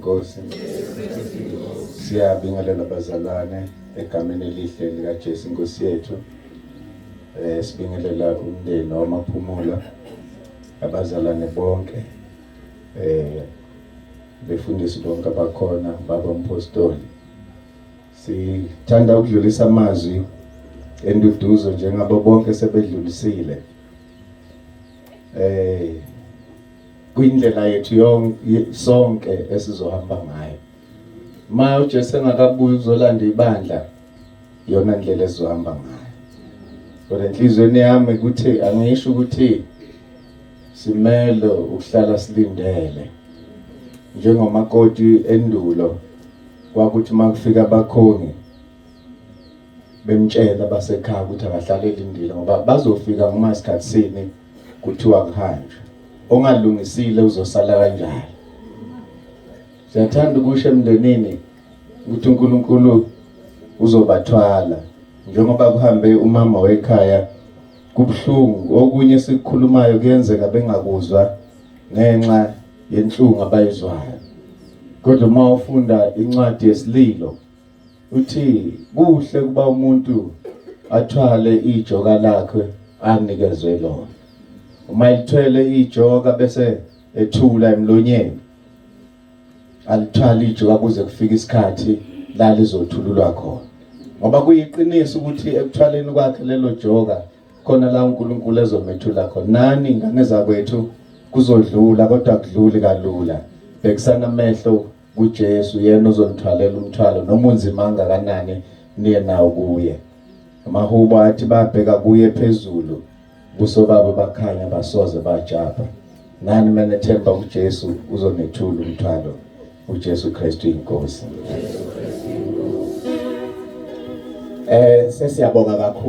inkosi. Siyabingelela abazalwane egameni elihle lika Jesu inkosi yethu. Sibingelela umndeni wamaphumulo, abazalwane bonke, befundisi bonke abakhona, baba umpostoli. Sithanda ukudlulisa amazwi enduduzo njengabo bonke sebedlulisile. Kuyindlela yethu sonke esizohamba ngayo. Ma uJesu engakabuyi ukuzolanda ibandla, yona indlela esizohamba ngayo. Kodwa enhlizweni yami ukuthi angisho ukuthi simele ukuhlala silindele. Njengomakoti endulo kwakuthi makufika abakhongi bemtshela basekhaya ukuthi akahlale elindile ngoba bazofika ngoma isikhathi sini kuthiwa kuhanjwe. Ongalungisile uzosala kanjani. Siyathanda ukusho emndenini ukuthi uNkulunkulu uzobathwala njengoba kuhambe umama wekhaya kubhlungu okunye sikukhulumayo kuyenzeka bengakuzwa ngenxa yenhlungu abayizwayo. Kodwa uma ufunda incwadi yesililo uthi kuhle kuba umuntu athwale ijoka lakhe anikezwe lona. Uma ithwele ijoka bese ethula emlonyeni, alithwala ijoka kuze kufike isikhathi la lizothululwa khona. Ngoba kuyiqiniso ukuthi ekuthwaleni kwakhe lelo joka khona la uNkulunkulu ezomethula khona. Nani ingane zakwethu kuzodlula kodwa kudluli kalula. Bekusana amehlo kuJesu, yena uzonithwalela umthwalo noma unzima kangakanani niye nawo kuye. Amahubo athi babheka kuye phezulu, buso babo bakhanya basoze bajapha. Nani menethemba uJesu uzonethula umthwalo, uJesu Kristu inkosi. Sesiyabonga kakhulu.